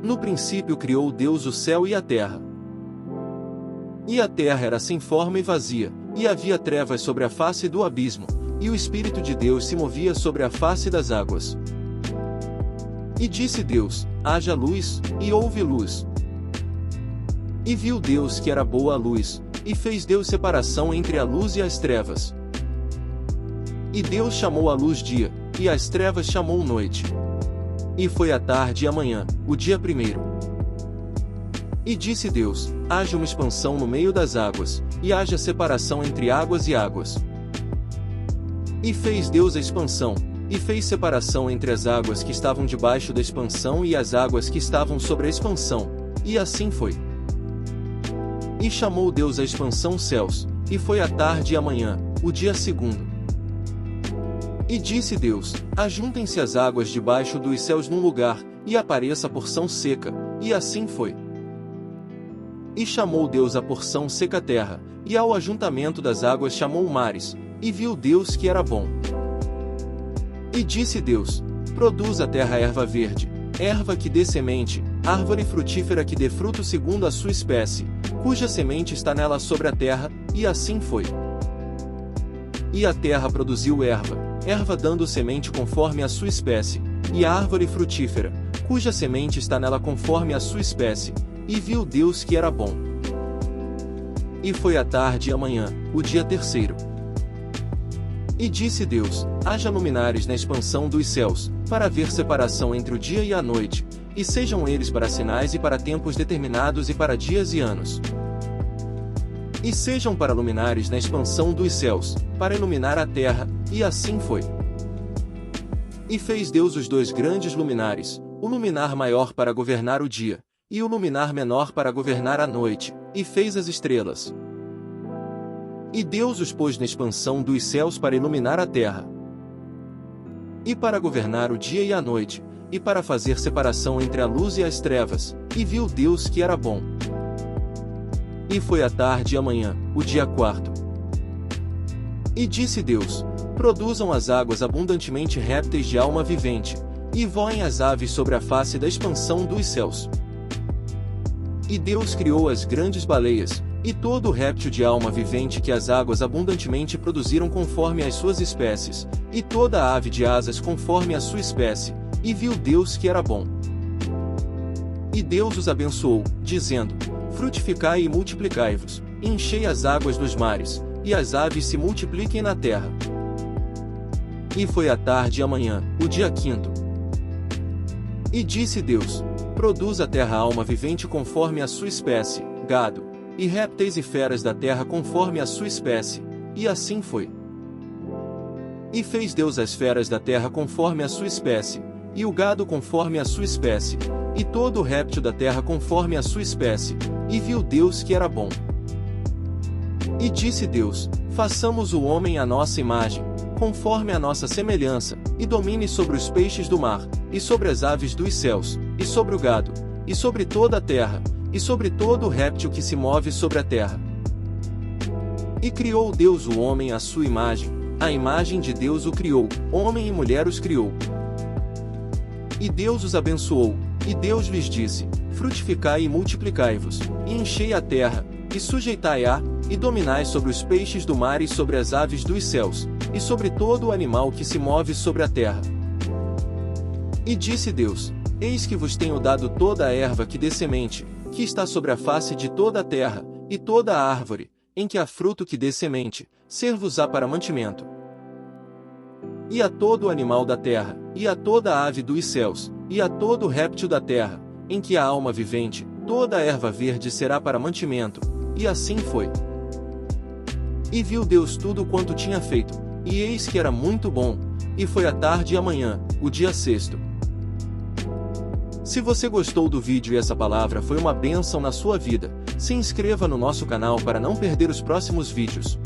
No princípio criou Deus o céu e a terra. E a terra era sem forma e vazia, e havia trevas sobre a face do abismo, e o Espírito de Deus se movia sobre a face das águas. E disse Deus: haja luz, e houve luz. E viu Deus que era boa a luz, e fez Deus separação entre a luz e as trevas. E Deus chamou a luz dia, e as trevas chamou noite. E foi a tarde e a manhã, o dia primeiro. E disse Deus: haja uma expansão no meio das águas, e haja separação entre águas e águas. E fez Deus a expansão, e fez separação entre as águas que estavam debaixo da expansão e as águas que estavam sobre a expansão, e assim foi. E chamou Deus a expansão céus, e foi a tarde e a manhã, o dia segundo. E disse Deus: ajuntem-se as águas debaixo dos céus num lugar, e apareça a porção seca, e assim foi. E chamou Deus a porção seca terra, e ao ajuntamento das águas chamou mares, e viu Deus que era bom. E disse Deus: produz a terra erva verde, erva que dê semente, árvore frutífera que dê fruto segundo a sua espécie, cuja semente está nela sobre a terra, e assim foi. E a terra produziu erva dando semente conforme a sua espécie, e a árvore frutífera, cuja semente está nela conforme a sua espécie, e viu Deus que era bom. E foi a tarde e a manhã, o dia terceiro. E disse Deus: haja luminares na expansão dos céus, para haver separação entre o dia e a noite, e sejam eles para sinais e para tempos determinados e para dias e anos. E sejam para luminares na expansão dos céus, para iluminar a terra, e assim foi. E fez Deus os dois grandes luminares, o luminar maior para governar o dia, e o luminar menor para governar a noite, e fez as estrelas. E Deus os pôs na expansão dos céus para iluminar a terra, e para governar o dia e a noite, e para fazer separação entre a luz e as trevas, e viu Deus que era bom. E foi a tarde e a manhã, o dia quarto. E disse Deus: produzam as águas abundantemente répteis de alma vivente, e voem as aves sobre a face da expansão dos céus. E Deus criou as grandes baleias, e todo o réptil de alma vivente que as águas abundantemente produziram conforme as suas espécies, e toda a ave de asas conforme a sua espécie, e viu Deus que era bom. E Deus os abençoou, dizendo: frutificai e multiplicai-vos, e enchei as águas dos mares, e as aves se multipliquem na terra. E foi a tarde e a manhã, o dia quinto. E disse Deus: produz a terra alma vivente conforme a sua espécie, gado, e répteis e feras da terra conforme a sua espécie, e assim foi. E fez Deus as feras da terra conforme a sua espécie, e o gado conforme a sua espécie, e todo o réptil da terra conforme a sua espécie, e viu Deus que era bom. E disse Deus: façamos o homem à nossa imagem, conforme a nossa semelhança, e domine sobre os peixes do mar, e sobre as aves dos céus, e sobre o gado, e sobre toda a terra, e sobre todo o réptil que se move sobre a terra. E criou Deus o homem à sua imagem, a imagem de Deus o criou, homem e mulher os criou. E Deus os abençoou, e Deus lhes disse: frutificai e multiplicai-vos, e enchei a terra, e sujeitai-a, e dominai sobre os peixes do mar e sobre as aves dos céus, e sobre todo o animal que se move sobre a terra. E disse Deus: eis que vos tenho dado toda a erva que dê semente, que está sobre a face de toda a terra, e toda a árvore, em que há fruto que dê semente, ser-vos-á para mantimento. E a todo o animal da terra, e a toda a ave dos céus, e a todo o réptil da terra, em que há alma vivente, toda a erva verde será para mantimento. E assim foi. E viu Deus tudo quanto tinha feito, e eis que era muito bom, e foi a tarde e a manhã, o dia sexto. Se você gostou do vídeo e essa palavra foi uma bênção na sua vida, se inscreva no nosso canal para não perder os próximos vídeos.